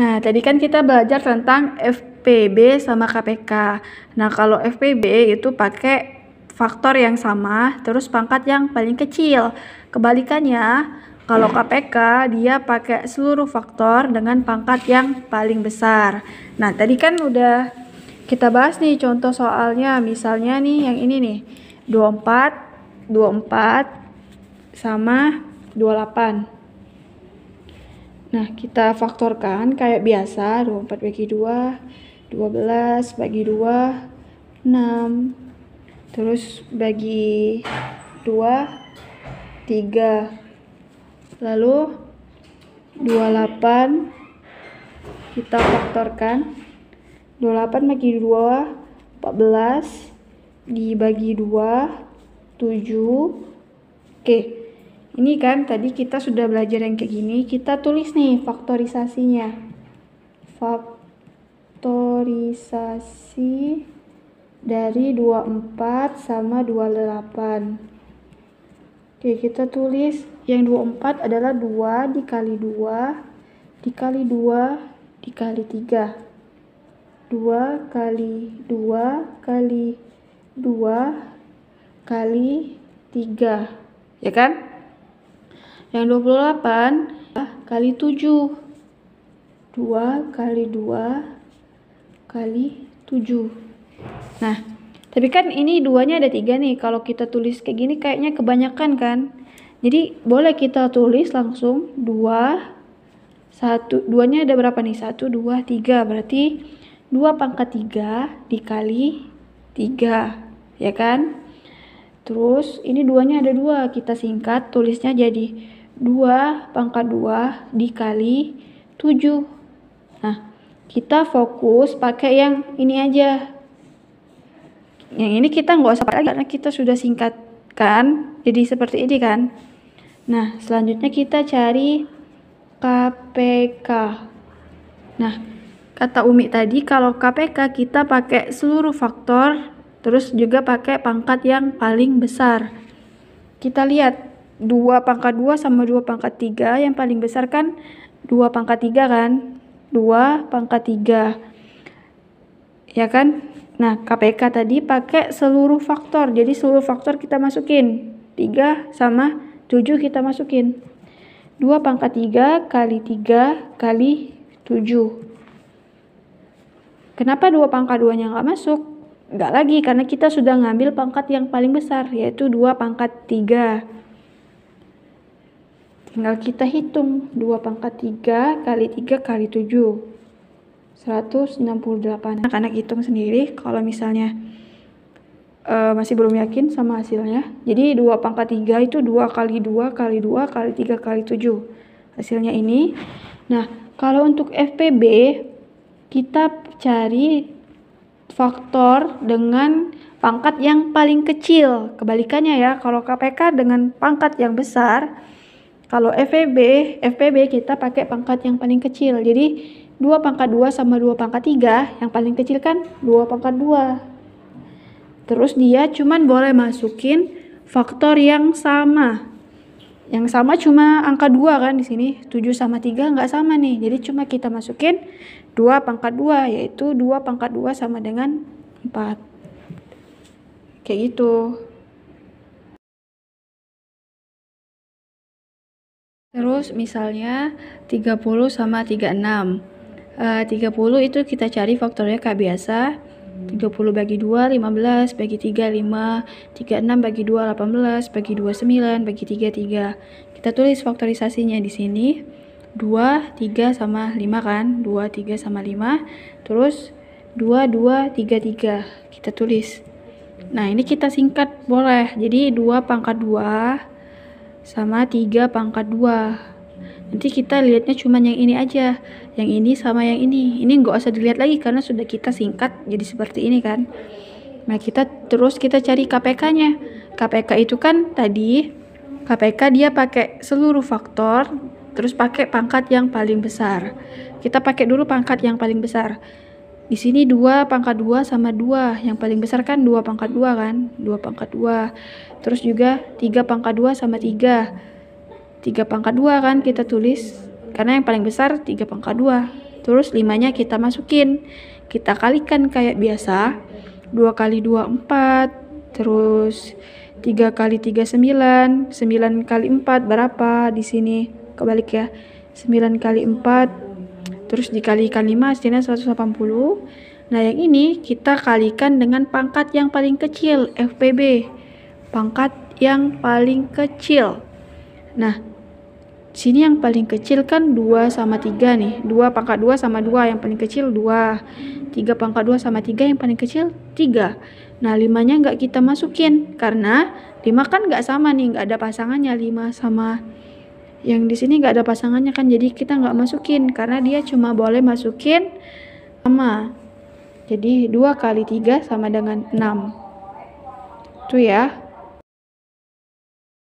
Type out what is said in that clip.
Nah, tadi kan kita belajar tentang FPB sama KPK. Nah, kalau FPB itu pakai faktor yang sama, terus pangkat yang paling kecil. Kebalikannya, kalau KPK dia pakai seluruh faktor dengan pangkat yang paling besar. Nah, tadi kan udah kita bahas nih contoh soalnya, misalnya nih yang ini nih, 24 sama 28. Nah, kita faktorkan kayak biasa, 24 bagi 2, 12 bagi 2, 6. Terus bagi 2, 3. Lalu 28 kita faktorkan. 28 bagi 2, 14. Dibagi 2, 7. Oke. Ini kan tadi kita sudah belajar yang kayak gini, kita tulis nih faktorisasinya. Faktorisasi dari 24 sama 28. Oke, kita tulis yang 24 adalah 2 dikali 2 dikali 2 dikali 3. 2 kali 2 kali 2 kali 3. Ya kan? Yang 28 kali 7. 2 kali 2 kali 7. Nah, tapi kan ini 2-nya ada 3 nih. Kalau kita tulis kayak gini kayaknya kebanyakan kan. Jadi boleh kita tulis langsung 2. 2-nya ada berapa nih? 1, 2, 3. Berarti 2 pangkat 3 dikali 3. Ya kan? Terus ini 2-nya ada 2. Kita singkat tulisnya jadi 2 pangkat 2 dikali 7. Nah, kita fokus pakai yang ini aja. Yang ini kita nggak usah pakai lagi karena kita sudah singkatkan jadi seperti ini kan. Nah, selanjutnya kita cari KPK. Nah, kata Umi tadi kalau KPK kita pakai seluruh faktor, terus juga pakai pangkat yang paling besar. Kita lihat 2 pangkat 2 sama 2 pangkat 3, yang paling besar kan 2 pangkat 3 kan? 2 pangkat 3. Ya kan? Nah, KPK tadi pakai seluruh faktor. Jadi seluruh faktor kita masukin. 3 sama 7 kita masukin. 2 pangkat 3 kali 3 kali 7. Kenapa 2 pangkat 2-nya nggak masuk? Nggak lagi, karena kita sudah ngambil pangkat yang paling besar, yaitu 2 pangkat 3. Tinggal kita hitung 2 pangkat 3 kali 3 kali 7. 168. Anak-anak hitung sendiri kalau misalnya masih belum yakin sama hasilnya. Jadi 2 pangkat 3 itu 2 kali 2 kali 2 kali 3 kali 7. Hasilnya ini. Nah, kalau untuk FPB kita cari faktor dengan pangkat yang paling kecil. Kebalikannya ya, kalau KPK dengan pangkat yang besar, kalau FPB kita pakai pangkat yang paling kecil. Jadi 2 pangkat 2 sama 2 pangkat 3, yang paling kecil kan 2 pangkat 2. Terus dia cuman boleh masukin faktor yang sama. Yang sama cuma angka 2 kan di sini. 7 sama 3 nggak sama nih. Jadi cuma kita masukin 2 pangkat 2, yaitu 2 pangkat 2 sama dengan 4. Kayak gitu. Terus misalnya 30 sama 36. 30 itu kita cari faktornya kayak biasa. 30 bagi 2, 15, bagi 3, 5, 36 bagi 2, 18, bagi 2, 9, bagi 3, 3. Kita tulis faktorisasinya di sini. 2, 3 sama 5 kan? 2, 3 sama 5. Terus 2, 2, 3, 3. Kita tulis. Nah, ini kita singkat boleh. Jadi 2 pangkat 2 sama 3 pangkat 2. Nanti kita lihatnya cuma yang ini aja. Yang ini sama yang ini. Ini nggak usah dilihat lagi karena sudah kita singkat jadi seperti ini kan. Nah, kita cari KPK-nya. KPK itu kan tadi KPK dia pakai seluruh faktor, terus pakai pangkat yang paling besar. Kita pakai dulu pangkat yang paling besar. Di sini 2 pangkat 2 sama 2. Yang paling besar kan 2 pangkat 2 kan? 2 pangkat 2. Terus juga 3 pangkat 2 sama 3. 3 pangkat 2 kan kita tulis. Karena yang paling besar 3 pangkat 2. terus 5-nya kita masukin. Kita kalikan kayak biasa. 2 kali 2 4, terus 3 kali 3 9, 9 kali 4 berapa di sini? Kebalik ya. 9 kali 4, terus dikalikan 5 hasilnya 180. Nah, yang ini kita kalikan dengan pangkat yang paling kecil, FPB. Pangkat yang paling kecil. Nah, sini yang paling kecil kan 2 sama 3 nih. 2 pangkat 2 sama 2, yang paling kecil 2. 3 pangkat 2 sama 3, yang paling kecil 3. Nah, 5-nya nggak kita masukin. Karena 5 kan nggak sama nih, nggak ada pasangannya. 5 sama yang di sini nggak ada pasangannya kan, jadi kita nggak masukin. Karena dia cuma boleh masukin sama. Jadi 2 kali 3 sama dengan 6. Tuh ya.